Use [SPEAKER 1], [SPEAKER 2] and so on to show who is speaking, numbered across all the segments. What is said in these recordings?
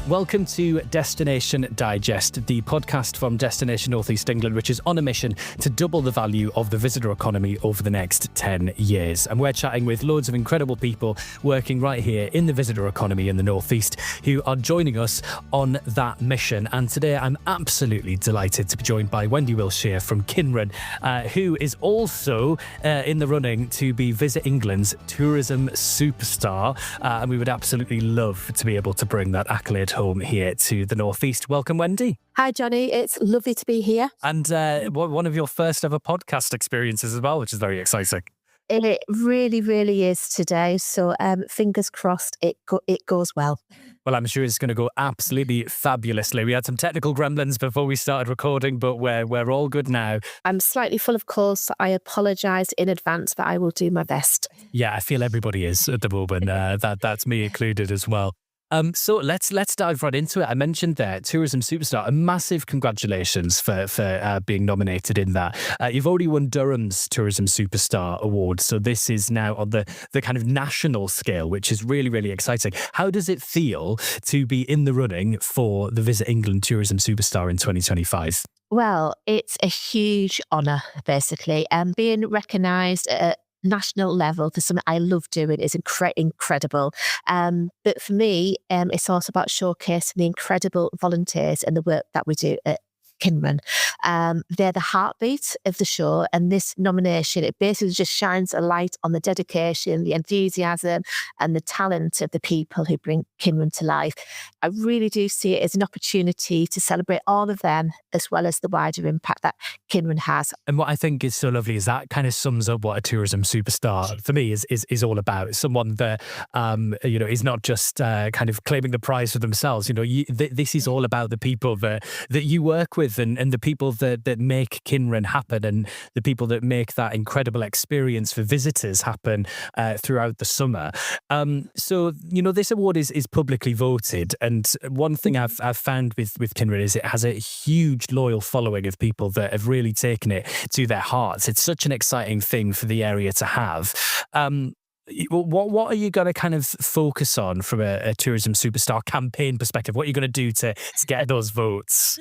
[SPEAKER 1] Welcome to Destination Digest, the podcast from Destination North East England, which is on a mission to double the value of the visitor economy over the next 10 years. And we're chatting with loads of incredible people working right here in the visitor economy in the North East who are joining us on that mission. And today I'm absolutely delighted to be joined by Wendy Wilshere from Kynren, who is also in the running to be Visit England's tourism superstar. And we would absolutely love to be able to bring that accolade home here to the North East. Welcome, Wendy.
[SPEAKER 2] Hi, Johnny. It's lovely to be here.
[SPEAKER 1] And one of your first ever podcast experiences as well, which is very exciting.
[SPEAKER 2] It really, really is today. So fingers crossed it goes well.
[SPEAKER 1] Well, I'm sure it's going to go absolutely fabulously. We had some technical gremlins before we started recording, but we're all good now.
[SPEAKER 2] I'm slightly full of cold, so I apologise in advance, but I will do my best.
[SPEAKER 1] Yeah, I feel everybody is at the moment. That's me included as well. So let's dive right into it. I mentioned there, Tourism Superstar. A massive congratulations for being nominated in that. You've already won Durham's Tourism Superstar Award, so this is now on the kind of national scale, which is really, really exciting. How does it feel to be in the running for the Visit England Tourism Superstar in 2025?
[SPEAKER 2] Well, it's a huge honour, basically. Being recognised at national level for something I love doing is incredible. But for me, it's also about showcasing the incredible volunteers and the work that we do at Kynren. They're the heartbeat of the show, and this nomination, it basically just shines a light on the dedication, the enthusiasm and the talent of the people who bring Kynren to life. I really do see it as an opportunity to celebrate all of them as well as the wider impact that Kynren has.
[SPEAKER 1] And what I think is so lovely is that kind of sums up what a tourism superstar for me is all about. Someone that is not just kind of claiming the prize for themselves. This is all about the people that you work with and the people that make Kynren happen, and the people that make that incredible experience for visitors happen throughout the summer. So this award is publicly voted, and one thing I've found with Kynren is it has a huge loyal following of people that have really taken it to their hearts. It's such an exciting thing for the area to have. What are you going to kind of focus on from a tourism superstar campaign perspective? What are you going to do to get those votes?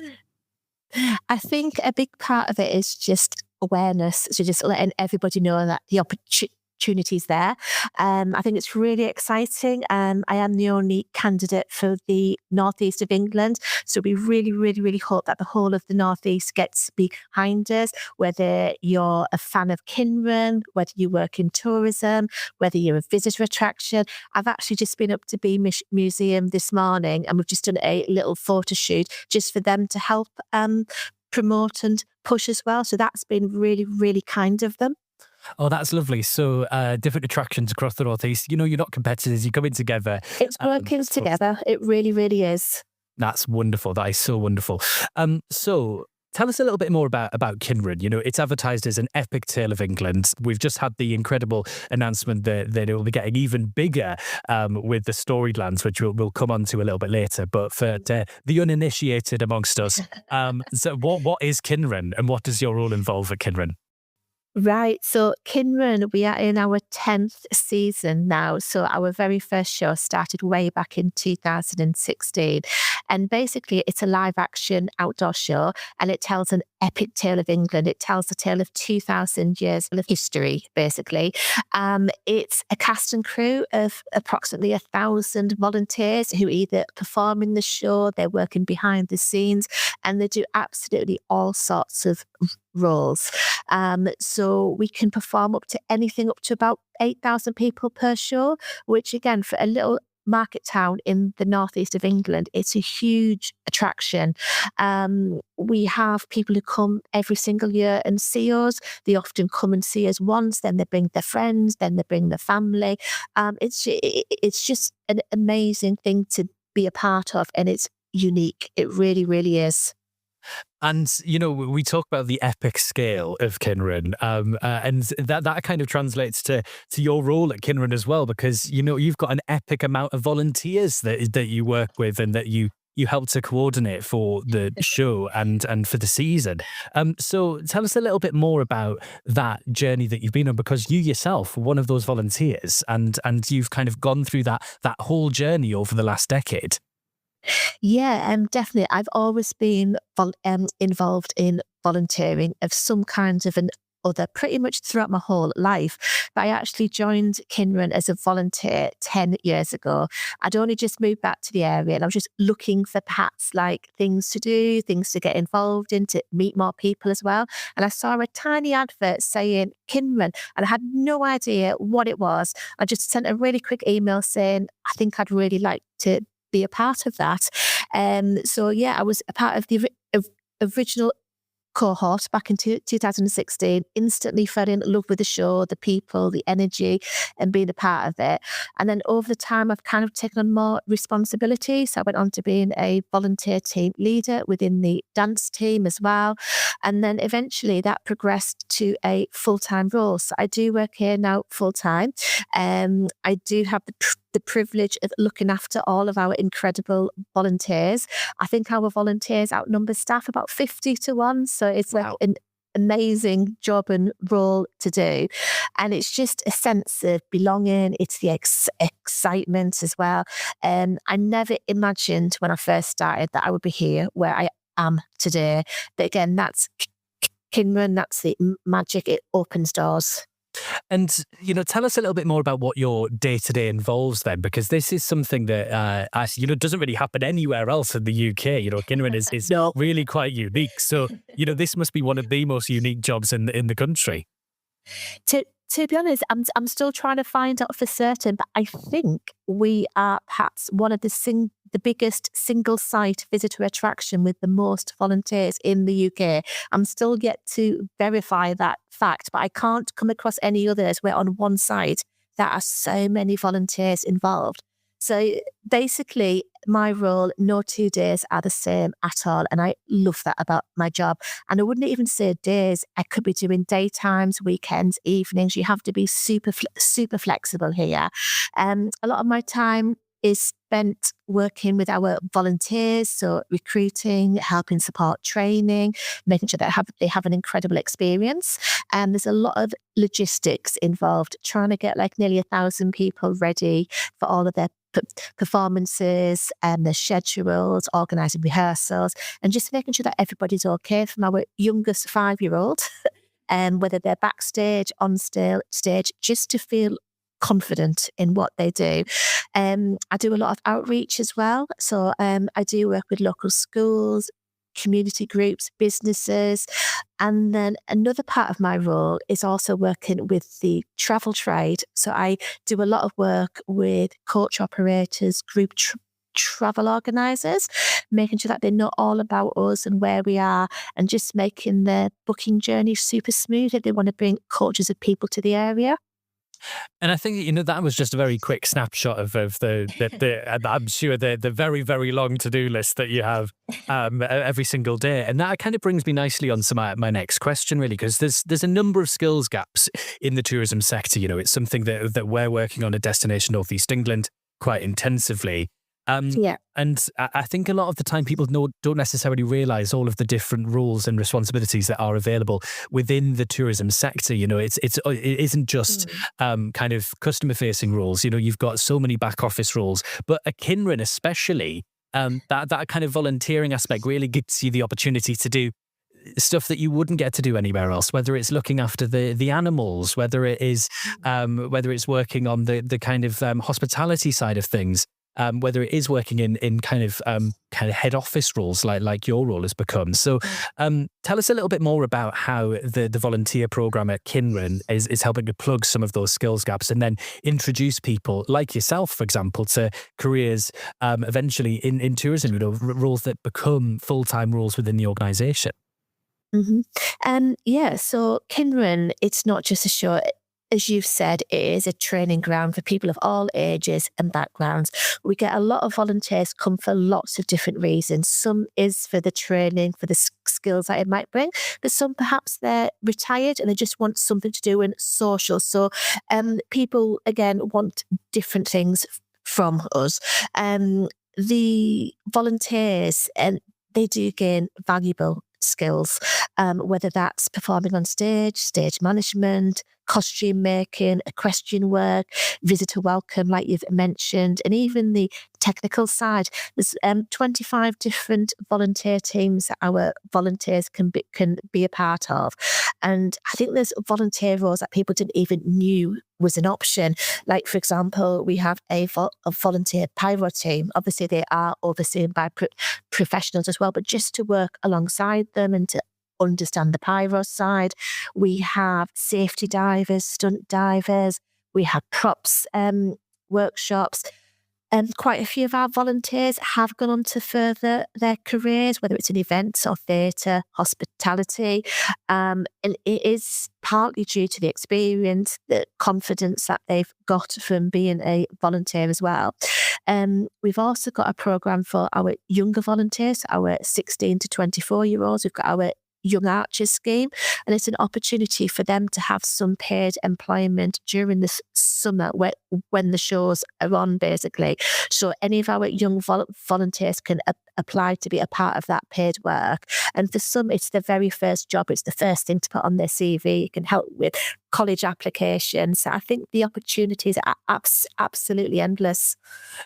[SPEAKER 2] I think a big part of it is just awareness, so just letting everybody know that the opportunity's there. I think it's really exciting. I am the only candidate for the northeast of England, so we really, really, really hope that the whole of the northeast gets behind us, whether you're a fan of Kynren, whether you work in tourism, whether you're a visitor attraction. I've actually just been up to Beamish Museum this morning, and we've just done a little photo shoot just for them to help promote and push as well. So that's been really, really kind of them.
[SPEAKER 1] Oh, that's lovely. So different attractions across the Northeast. You're not competitors. You're coming together.
[SPEAKER 2] It's working together. It really, really is.
[SPEAKER 1] That's wonderful. That is so wonderful. So tell us a little bit more about Kynren. It's advertised as an epic tale of England. We've just had the incredible announcement that it will be getting even bigger with the Storied Lands, which we'll come on to a little bit later. But for the uninitiated amongst us, so what is Kynren, and what does your role involve at Kynren?
[SPEAKER 2] Right. So Kynren, we are in our 10th season now. So our very first show started way back in 2016. And basically it's a live action outdoor show, and it tells an epic tale of England. It tells the tale of 2,000 years of history, basically. It's a cast and crew of approximately 1,000 volunteers who either perform in the show, they're working behind the scenes, and they do absolutely all sorts of roles. So we can perform up to anything up to about 8,000 people per show, which again, for a little market town in the northeast of England, it's a huge attraction. We have people who come every single year and see us. They often come and see us once, then they bring their friends, then they bring their family. It's just an amazing thing to be a part of, and it's unique. It really, really is.
[SPEAKER 1] And, we talk about the epic scale of Kynren, and that kind of translates to your role at Kynren as well, because, you've got an epic amount of volunteers that you work with and that you help to coordinate for the show and for the season. So tell us a little bit more about that journey that you've been on, because you yourself were one of those volunteers, and you've kind of gone through that whole journey over the last decade.
[SPEAKER 2] Yeah, definitely. I've always been involved in volunteering of some kind of an other pretty much throughout my whole life. But I actually joined Kynren as a volunteer 10 years ago. I'd only just moved back to the area and I was just looking for perhaps like things to do, things to get involved in, to meet more people as well. And I saw a tiny advert saying Kynren and I had no idea what it was. I just sent a really quick email saying, I think I'd really like to be a part of that. So yeah, I was a part of the original cohort back in 2016, instantly fell in love with the show, the people, the energy, and being a part of it. And then over the time, I've kind of taken on more responsibility. So I went on to being a volunteer team leader within the dance team as well. And then eventually that progressed to a full-time role. So I do work here now full-time. I do have the privilege of looking after all of our incredible volunteers. I think our volunteers outnumber staff about 50 to 1. So it's like
[SPEAKER 1] Wow.
[SPEAKER 2] an amazing job and role to do. And it's just a sense of belonging. It's the excitement as well. I never imagined when I first started that I would be here where I am today. But again, that's Kynren, that's the magic. It opens doors.
[SPEAKER 1] And, tell us a little bit more about what your day-to-day involves then, because this is something that, doesn't really happen anywhere else in the UK. Kynren is
[SPEAKER 2] No.
[SPEAKER 1] really quite unique. So, this must be one of the most unique jobs in the country.
[SPEAKER 2] To be honest, I'm still trying to find out for certain, but I think we are perhaps one of the biggest single site visitor attraction with the most volunteers in the UK. I'm still yet to verify that fact, but I can't come across any others where on one site there are so many volunteers involved. So basically, my role, no 2 days are the same at all. And I love that about my job. And I wouldn't even say days. I could be doing daytimes, weekends, evenings. You have to be super flexible here. A lot of my time is spent working with our volunteers, so recruiting, helping support training, making sure they have an incredible experience. And there's a lot of logistics involved, trying to get like nearly 1,000 people ready for all of their performances and their schedules, organising rehearsals, and just making sure that everybody's okay, from our youngest 5-year-old, and whether they're backstage, on stage, just to feel confident in what they do. I do a lot of outreach as well. So I do work with local schools, community groups, businesses. And then another part of my role is also working with the travel trade. So I do a lot of work with coach operators, group travel organisers, making sure that they know all about us and where we are, and just making their booking journey super smooth if they want to bring coaches of people to the area.
[SPEAKER 1] And I think, that was just a very quick snapshot of the I'm sure the very, very long to-do list that you have every single day. And that kind of brings me nicely on to my next question, really, because there's a number of skills gaps in the tourism sector. It's something that we're working on at Destination North East England quite intensively.
[SPEAKER 2] Yeah.
[SPEAKER 1] And I think a lot of the time people don't necessarily realise all of the different rules and responsibilities that are available within the tourism sector. It isn't just kind of customer facing rules. You've got so many back office rules, but at Kynren especially, that kind of volunteering aspect really gives you the opportunity to do stuff that you wouldn't get to do anywhere else, whether it's looking after the animals, whether it's working on the kind of hospitality side of things. Whether it is working in kind of head office roles like your role has become. So tell us a little bit more about how the volunteer program at Kynren is helping to plug some of those skills gaps and then introduce people like yourself, for example, to careers eventually in tourism, roles that become full-time roles within the organisation.
[SPEAKER 2] So Kynren, it's not just a show. As you've said, it is a training ground for people of all ages and backgrounds. We get a lot of volunteers come for lots of different reasons. Some is for the training, for the skills that it might bring, but some perhaps they're retired and they just want something to do in social. So people, again, want different things from us. The volunteers, and they do gain valuable skills, whether that's performing on stage management, costume making, equestrian work, visitor welcome, like you've mentioned, and even the technical side. There's 25 different volunteer teams that our volunteers can be a part of. And I think there's volunteer roles that people didn't even knew was an option. Like, for example, we have a volunteer pyro team. Obviously, they are overseen by professionals as well, but just to work alongside them and to understand the pyro side. We have safety divers, stunt divers. We have props workshops. And quite a few of our volunteers have gone on to further their careers, whether it's in events or theatre, hospitality. And it is partly due to the experience, the confidence that they've got from being a volunteer as well. We've also got a programme for our younger volunteers, our 16 to 24-year-olds. We've got our Young Archers scheme, and it's an opportunity for them to have some paid employment during the summer when the shows are on, basically. So any of our young volunteers can apply to be a part of that paid work. And for some, it's the very first job. It's the first thing to put on their CV. It can help with college applications. So I think the opportunities are absolutely endless.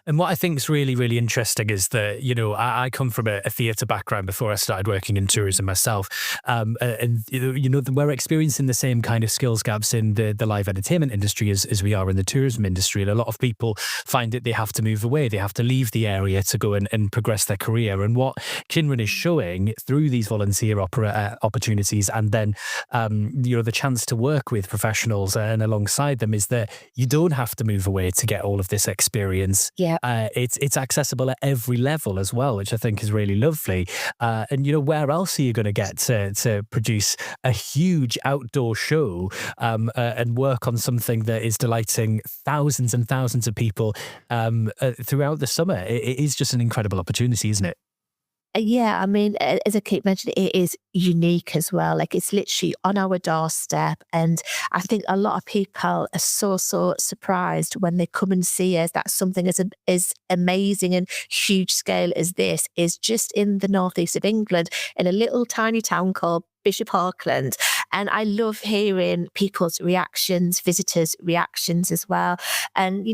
[SPEAKER 1] And what I think is really, really interesting is that, I come from a theatre background before I started working in tourism myself. And we're experiencing the same kind of skills gaps in the live entertainment industry as we are in the tourism industry. And a lot of people find that they have to move away. They have to leave the area to go and progress their career. And what Kynren is showing through these volunteer opportunities and then, the chance to work with professionals and alongside them is that you don't have to move away to get all of this experience.
[SPEAKER 2] Yeah.
[SPEAKER 1] It's accessible at every level as well, which I think is really lovely. And where else are you going to get to produce a huge outdoor show and work on something that is delighting thousands and thousands of people throughout the summer? It is just an incredible opportunity, isn't it?
[SPEAKER 2] Yeah, I mean, as I keep mentioning, it is unique as well. Like, it's literally on our doorstep. And I think a lot of people are so surprised when they come and see us that something as amazing and huge scale as this is just in the northeast of England, in a little tiny town called Bishop Auckland. And I love hearing people's reactions, visitors' reactions as well. And,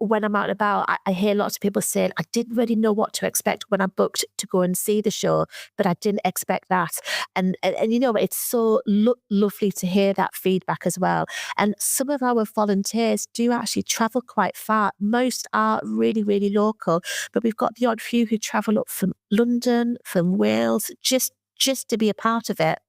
[SPEAKER 2] when I'm out and about, I hear lots of people saying, I didn't really know what to expect when I booked to go and see the show, but I didn't expect that. And it's so lovely to hear that feedback as well. And some of our volunteers do actually travel quite far. Most are really, really local, but we've got the odd few who travel up from London, from Wales, just to be a part of it.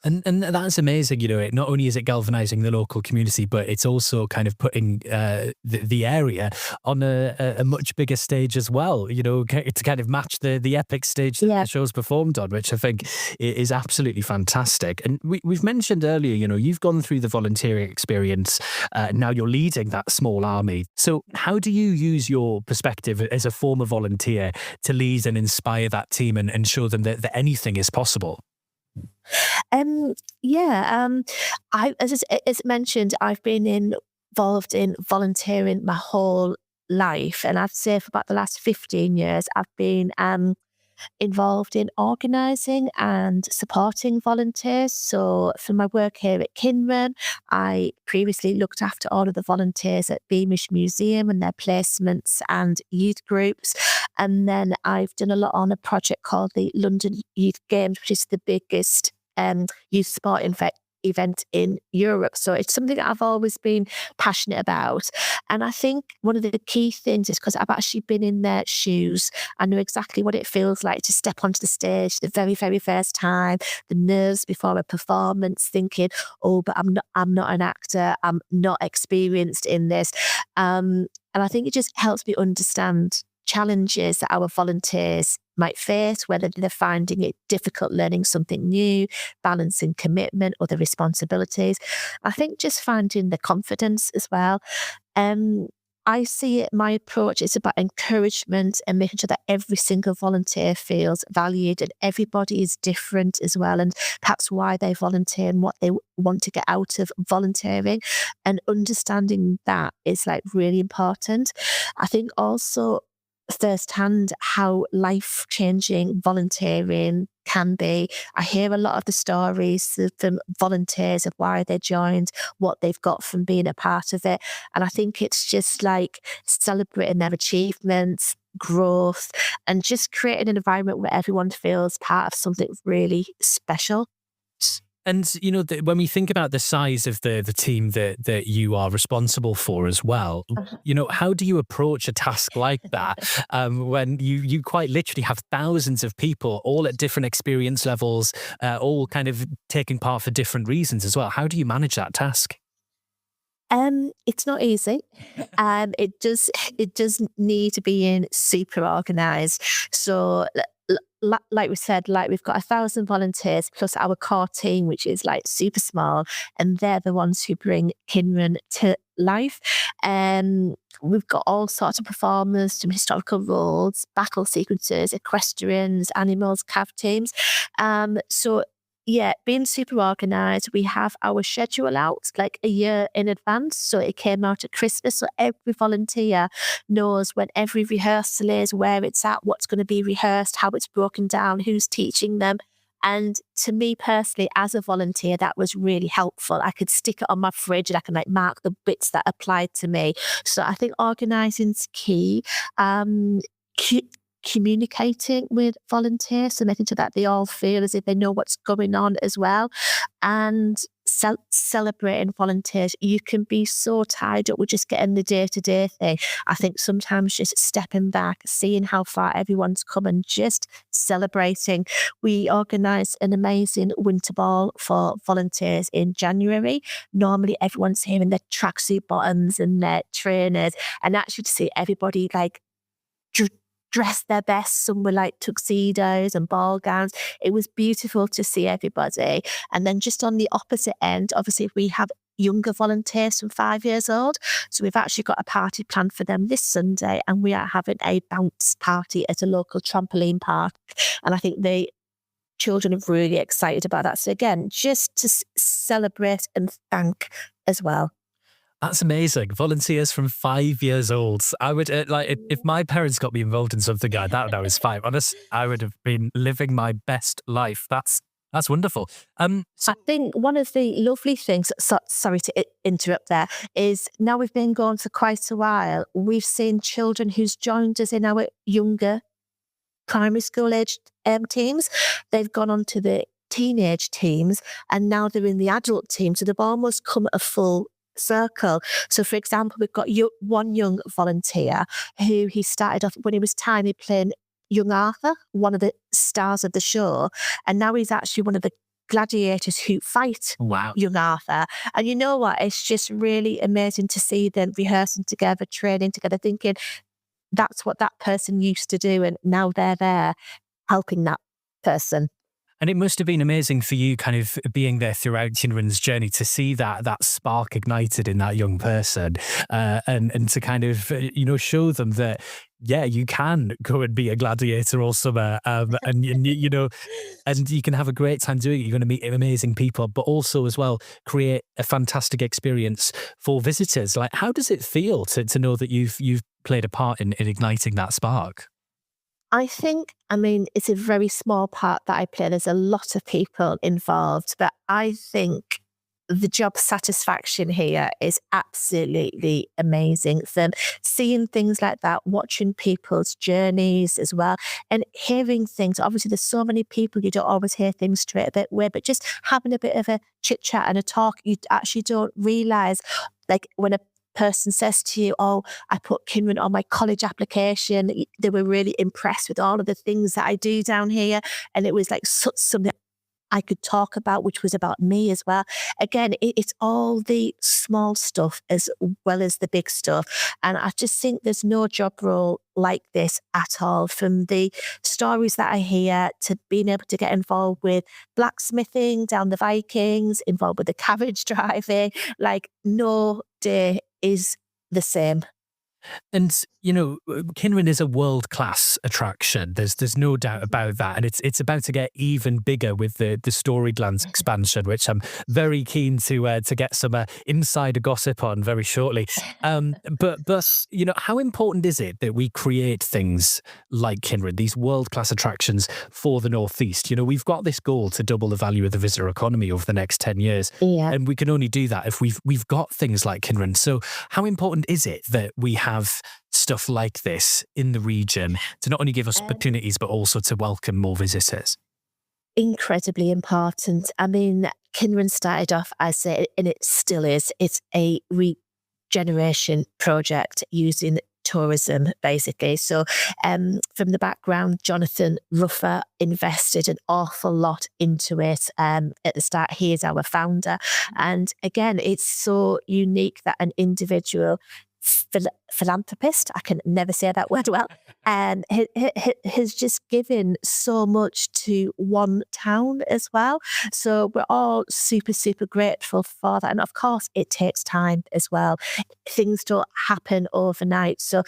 [SPEAKER 1] And that's amazing. Not only is it galvanizing the local community, but it's also kind of putting the area on a much bigger stage as well, to kind of match the epic stage that the show's performed on, which I think is absolutely fantastic. And we've mentioned earlier, you've gone through the volunteering experience. Now you're leading that small army. So how do you use your perspective as a former volunteer to lead and inspire that team and show them that anything is possible?
[SPEAKER 2] As mentioned, I've been involved in volunteering my whole life, and I'd say for about the last 15 years, I've been involved in organising and supporting volunteers. So for my work here at Kynren, I previously looked after all of the volunteers at Beamish Museum and their placements and youth groups. And then I've done a lot on a project called the London Youth Games, which is the biggest youth sport event in Europe. So it's something that I've always been passionate about. And I think one of the key things is because I've actually been in their shoes. I know exactly what it feels like to step onto the stage the very, very first time, the nerves before a performance, thinking, oh, but I'm not an actor. I'm not experienced in this. And I think it just helps me understand challenges that our volunteers might face, whether they're finding it difficult learning something new, balancing commitment, other responsibilities. I think just finding the confidence as well. I see it, my approach is about encouragement and making sure that every single volunteer feels valued, and everybody is different as well, and perhaps why they volunteer and what they want to get out of volunteering, and understanding that is like really important. I think also firsthand how life-changing volunteering can be. I hear a lot of the stories from volunteers of why they joined, what they've got from being a part of it. And I think it's just like celebrating their achievements, growth, and just creating an environment where everyone feels part of something really special.
[SPEAKER 1] And when we think about the size of the team that you are responsible for as well, how do you approach a task like that when you quite literally have thousands of people all at different experience levels, all kind of taking part for different reasons as well? How do you manage that task?
[SPEAKER 2] It's not easy. It does need to be in super organized. So like we said, like we've got 1,000 volunteers plus our core team, which is like super small, and they're the ones who bring Kynren to life. We've got all sorts of performers, some historical roles, battle sequences, equestrians, animals, cav teams. So yeah, being super organized, we have our schedule out like a year in advance. So it came out at Christmas. So every volunteer knows when every rehearsal is, where it's at, what's going to be rehearsed, how it's broken down, who's teaching them. And to me personally, as a volunteer, that was really helpful. I could stick it on my fridge and I can like mark the bits that applied to me. So I think organizing's key. Communicating with volunteers, so making sure that they all feel as if they know what's going on as well, and celebrating volunteers. You can be so tied up with just getting the day-to-day thing. I think sometimes just stepping back, seeing how far everyone's come and just celebrating. We organised an amazing winter ball for volunteers in January. Normally everyone's here in their tracksuit bottoms and their trainers, and actually to see everybody like dressed their best. Some were like tuxedos and ball gowns. It was beautiful to see everybody. And then just on the opposite end, obviously we have younger volunteers from 5 years old. So we've actually got a party planned for them this Sunday, and we are having a bounce party at a local trampoline park. And I think the children are really excited about that. So again, just to celebrate and thank as well.
[SPEAKER 1] That's amazing. Volunteers from 5 years old. I would if my parents got me involved in something like that when I was 5. Honest, I would have been living my best life. That's wonderful.
[SPEAKER 2] I think one of the lovely things, sorry to interrupt there, is now we've been going for quite a while, we've seen children who's joined us in our younger primary school aged teams. They've gone on to the teenage teams, and now they're in the adult team. So they've almost come a full circle. So for example, we've got one young volunteer who he started off when he was tiny playing young Arthur, one of the stars of the show, and now he's actually one of the gladiators who fight young Arthur. And you know what, it's just really amazing to see them rehearsing together, training together, thinking that's what that person used to do, and now they're there helping that person.
[SPEAKER 1] And it must have been amazing for you kind of being there throughout Kynren's journey to see that spark ignited in that young person and to kind of, show them that, yeah, you can go and be a gladiator all summer and you can have a great time doing it. You're going to meet amazing people, but also as well create a fantastic experience for visitors. Like, how does it feel to know that you've played a part in igniting that spark?
[SPEAKER 2] I think, it's a very small part that I play. There's a lot of people involved, but I think the job satisfaction here is absolutely amazing. From seeing things like that, watching people's journeys as well, and hearing things. Obviously, there's so many people, you don't always hear things straight away, but just having a bit of a chit chat and a talk, you actually don't realise, like when a person says to you, "Oh, I put Kynren on my college application." They were really impressed with all of the things that I do down here, and it was like something I could talk about, which was about me as well. Again, it's all the small stuff as well as the big stuff. And I just think there's no job role like this at all. From the stories that I hear to being able to get involved with blacksmithing down the Vikings, involved with the carriage driving, like no day is the same.
[SPEAKER 1] And Kynren is a world-class attraction. There's no doubt about that, and it's about to get even bigger with the Storied Lands expansion, which I'm very keen to get some insider gossip on very shortly. But how important is it that we create things like Kynren, these world-class attractions for the Northeast? We've got this goal to double the value of the visitor economy over the next 10 years, and we can only do that if we've got things like Kynren. So, how important is it that we have stuff like this in the region to not only give us opportunities, but also to welcome more visitors?
[SPEAKER 2] Incredibly important. I mean, Kynren started off as and it still is, it's a regeneration project using tourism, basically. So from the background, Jonathan Ruffer invested an awful lot into it at the start. He is our founder. And again, it's so unique that an individual philanthropist, I can never say that word well, and has just given so much to one town as well. So we're all super, super grateful for that. And of course, it takes time as well. Things don't happen overnight. So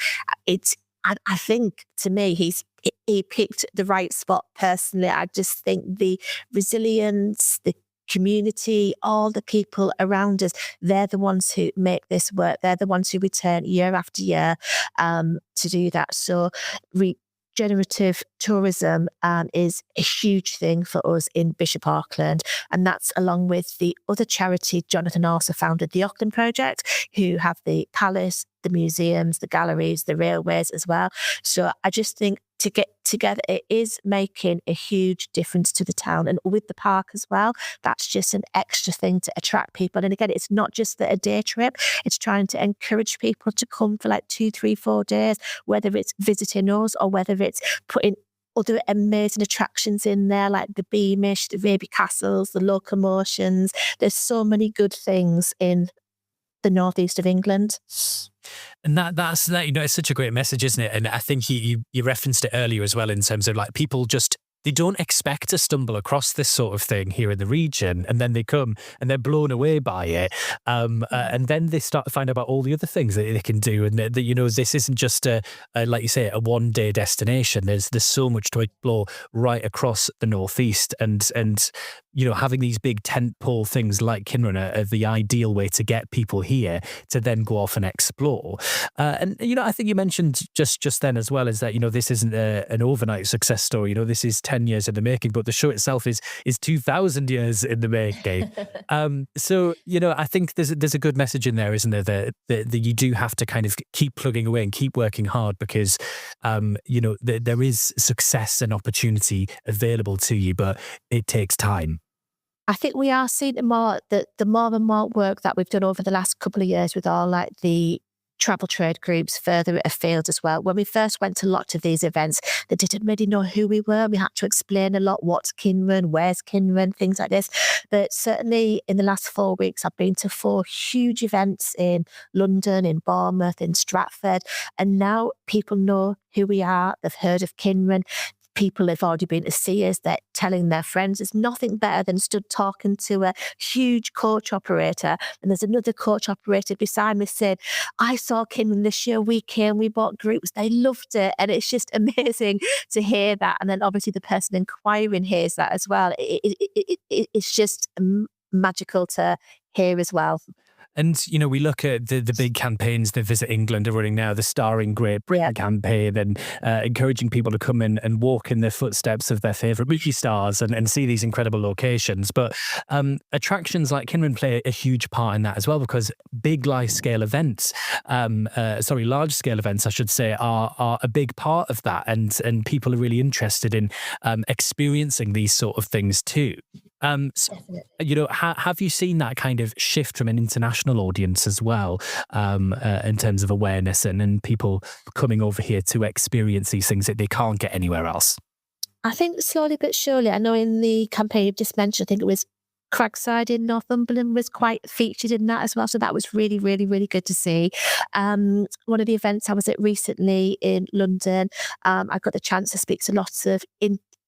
[SPEAKER 2] I think, to me, he picked the right spot personally. I just think the resilience, the community, all the people around us, they're the ones who make this work. They're the ones who return year after year to do that. So regenerative tourism is a huge thing for us in Bishop Auckland. And that's along with the other charity Jonathan also founded, the Auckland Project, who have the palace, the museums, the galleries, the railways as well. So I just think to get together, it is making a huge difference to the town. And with the park as well, that's just an extra thing to attract people. And again, it's not just a day trip, it's trying to encourage people to come for like 2, 3, 4 days, whether it's visiting us or whether it's putting other amazing attractions in there, like the Beamish, the Raby Castles, the locomotions. There's so many good things in the northeast of England.
[SPEAKER 1] And that's it's such a great message, isn't it? And I think you referenced it earlier as well, in terms of like people just, they don't expect to stumble across this sort of thing here in the region, and then they come and they're blown away by it, and then they start to find out about all the other things that they can do, and that this isn't just a like you say, a one-day destination. There's so much to explore right across the northeast, and having these big tentpole things like Kynren are the ideal way to get people here to then go off and explore. And I think you mentioned just then as well, is that this isn't an overnight success story. This is 10 years in the making, but the show itself is 2,000 years in the making. So I think there's a good message in there, isn't there? That you do have to kind of keep plugging away and keep working hard, because there is success and opportunity available to you, but it takes time.
[SPEAKER 2] I think we are seeing the more and more work that we've done over the last couple of years with all like the travel trade groups further afield as well. When we first went to lots of these events, they didn't really know who we were. We had to explain a lot, what's Kynren, where's Kynren, things like this. But certainly in the last 4 weeks, I've been to 4 huge events in London, in Bournemouth, in Stratford, and now people know who we are. They've heard of Kynren. People have already been to see us, they're telling their friends. There's nothing better than stood talking to a huge coach operator, and there's another coach operator beside me saying, I saw Kynren this year, we came, we bought groups, they loved it. And it's just amazing to hear that. And then obviously the person inquiring hears that as well. It's just magical to hear as well.
[SPEAKER 1] And, we look at the big campaigns that Visit England are running now, the Starring Great Britain campaign, and encouraging people to come in and walk in the footsteps of their favourite movie stars and see these incredible locations. But attractions like Kynren play a huge part in that as well, because big large-scale events, large-scale events, I should say, are a big part of that. And people are really interested in experiencing these sort of things too. Have you seen that kind of shift from an international audience as well, in terms of awareness and people coming over here to experience these things that they can't get anywhere else?
[SPEAKER 2] I think slowly but surely. I know in the campaign you've just mentioned, I think it was Cragside in Northumberland was quite featured in that as well. So that was really, really, really good to see. One of the events I was at recently in London, I got the chance to speak to lots of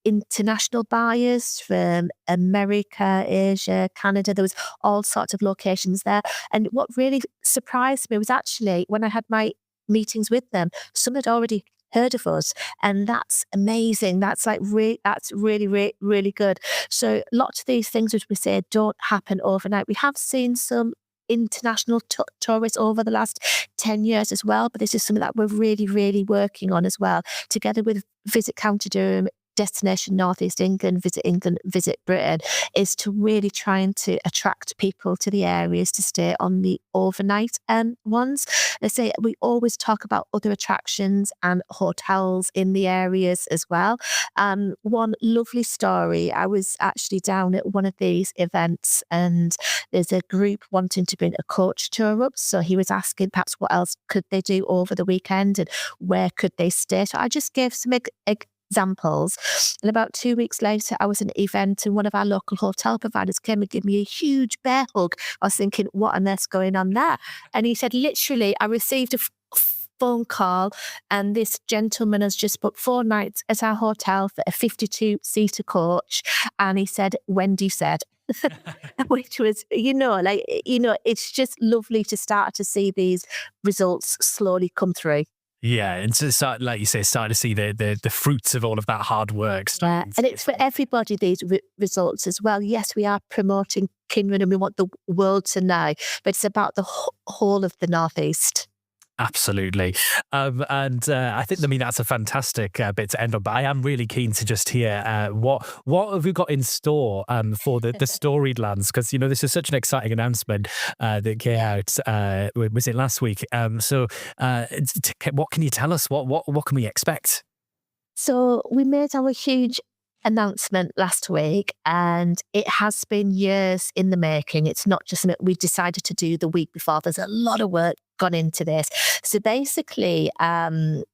[SPEAKER 2] international buyers from America, Asia, Canada. There was all sorts of locations there. And what really surprised me was actually when I had my meetings with them. Some had already heard of us, and that's amazing. That's like that's really good. So lots of these things, which we say, don't happen overnight. We have seen some international tourists over the last 10 years as well, but this is something that we're really working on as well, together with Visit County Durham, Destination North East England, Visit Britain, is to really trying to attract people to the areas to stay on the overnight ones. They say we always talk about other attractions and hotels in the areas as well. One lovely story, I was actually down at one of these events, and there's a group wanting to bring a coach tour up. So he was asking perhaps what else could they do over the weekend and where could they stay. So I just gave some examples. And about 2 weeks later, I was at an event and one of our local hotel providers came and gave me a huge bear hug. I was thinking, what on earth's going on there? And he said, literally, I received a phone call and this gentleman has just booked 4 nights at our hotel for a 52-seater coach. And he said, Wendy said, which was, it's just lovely to start to see these results slowly come through.
[SPEAKER 1] Yeah, and so start, like you say, starting to see the fruits of all of that hard work.
[SPEAKER 2] Yeah, and it's for everybody, these results as well. Yes, we are promoting Kynren and we want the world to know, but it's about the whole of the North East.
[SPEAKER 1] Absolutely. And I think, that's a fantastic bit to end on. But I am really keen to just hear what have we got in store for the Storied Lands? Because, this is such an exciting announcement that came out, was it last week? So what can you tell us? What can we expect?
[SPEAKER 2] So we made our huge announcement last week, and it has been years in the making. It's not just something we decided to do the week before. There's a lot of work gone into this. So basically, Kynren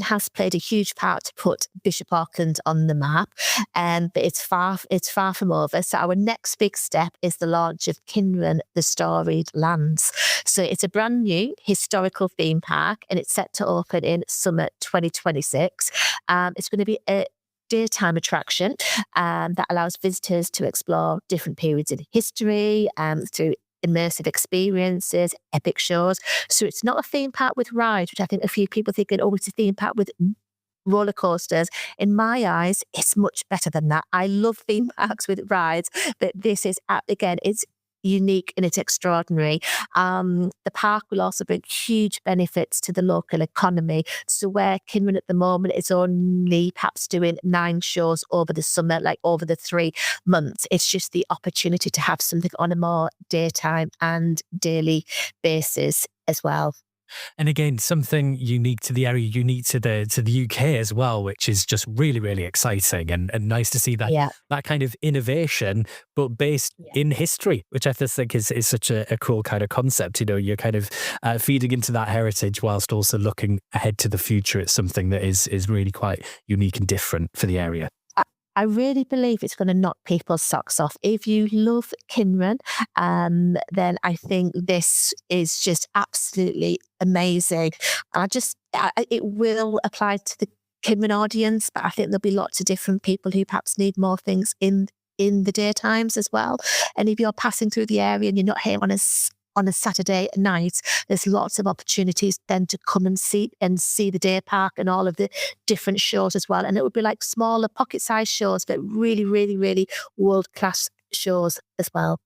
[SPEAKER 2] has played a huge part to put Bishop Auckland on the map, but it's far from over. So our next big step is the launch of Kynren, the Storied Lands. So it's a brand new historical theme park, and it's set to open in summer 2026. It's going to be a daytime attraction that allows visitors to explore different periods in history through immersive experiences, epic shows. So it's not a theme park with rides, which I think a few people think, oh, it's a theme park with roller coasters. In my eyes, it's much better than that. I love theme parks with rides, but this is, again, it's unique and it's extraordinary. The park will also bring huge benefits to the local economy. So where Kynren at the moment is only perhaps doing 9 shows over the summer, like over the 3 months, it's just the opportunity to have something on a more daytime and daily basis as well.
[SPEAKER 1] And again, something unique to the area, unique to the UK as well, which is just really exciting and nice to see that that kind of innovation, but based in history, which I just think is such a cool kind of concept. You're kind of feeding into that heritage whilst also looking ahead to the future. It's something that is really quite unique and different for the area.
[SPEAKER 2] I really believe it's going to knock people's socks off. If you love Kynren, then I think this is just absolutely amazing. It will apply to the Kynren audience, but I think there'll be lots of different people who perhaps need more things in the daytimes as well. And if you're passing through the area and you're not here on a Saturday night, there's lots of opportunities then to come and see the day park and all of the different shows as well. And it would be like smaller pocket-sized shows, but really world-class shows as well.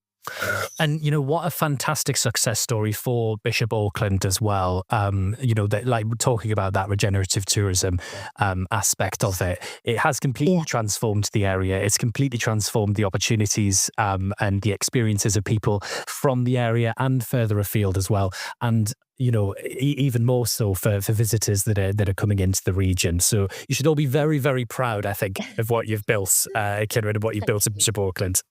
[SPEAKER 1] And what a fantastic success story for Bishop Auckland as well. That, like, talking about that regenerative tourism aspect of it, it has completely transformed the area. It's completely transformed the opportunities and the experiences of people from the area and further afield as well. And even more so for visitors that are coming into the region. So you should all be very proud, I think, of what you've built, Kynren, and what you've built in Bishop Auckland.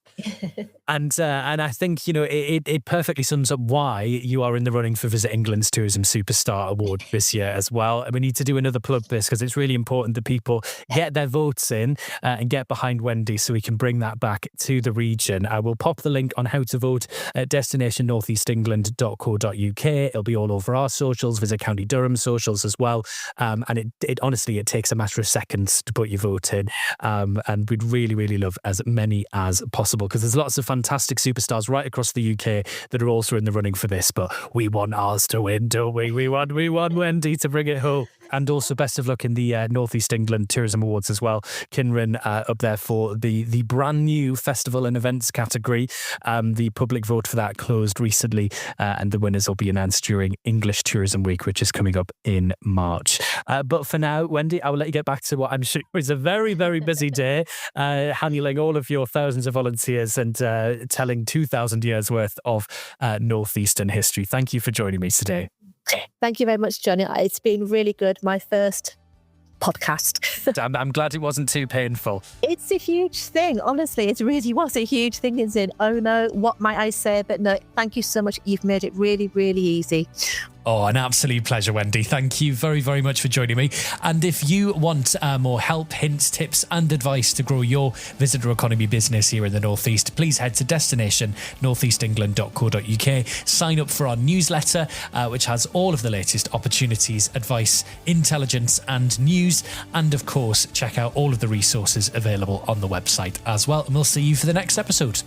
[SPEAKER 1] And I think it perfectly sums up why you are in the running for Visit England's Tourism Superstar Award this year as well. And we need to do another plug this because it's really important that people get their votes in and get behind Wendy so we can bring that back to the region. I will pop the link on how to vote at destinationnortheastengland.co.uk. It'll be all over our socials, visit County Durham socials as well. And it honestly, it takes a matter of seconds to put your vote in. And we'd really, really love as many as possible, because there's lots of fantastic superstars right across the UK that are also in the running for this. But we want ours to win, don't we? We want Wendy to bring it home. And also best of luck in the North East England Tourism Awards as well. Kynren up there for the brand new festival and events category. The public vote for that closed recently, and the winners will be announced during English Tourism Week, which is coming up in March. But for now, Wendy, I will let you get back to what I'm sure is a very, very busy day, handling all of your thousands of volunteers and telling 2,000 years worth of Northeastern history. Thank you for joining me today.
[SPEAKER 2] Thank you very much, Johnny. It's been really good. My first podcast.
[SPEAKER 1] I'm glad it wasn't too painful.
[SPEAKER 2] It's a huge thing. Honestly, it really was a huge thing. It's in, oh no, what might I say? But no, thank you so much. You've made it really, really easy.
[SPEAKER 1] Oh, an absolute pleasure, Wendy. Thank you very, very much for joining me. And if you want more help, hints, tips and advice to grow your visitor economy business here in the North East, please head to destination.northeastengland.co.uk. Sign up for our newsletter, which has all of the latest opportunities, advice, intelligence and news. And of course, check out all of the resources available on the website as well. And we'll see you for the next episode.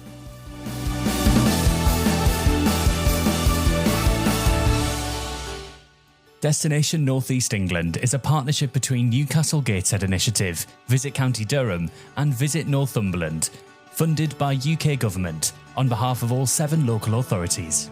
[SPEAKER 1] Destination North East England is a partnership between Newcastle Gateshead Initiative, Visit County Durham and Visit Northumberland, funded by UK Government on behalf of all 7 local authorities.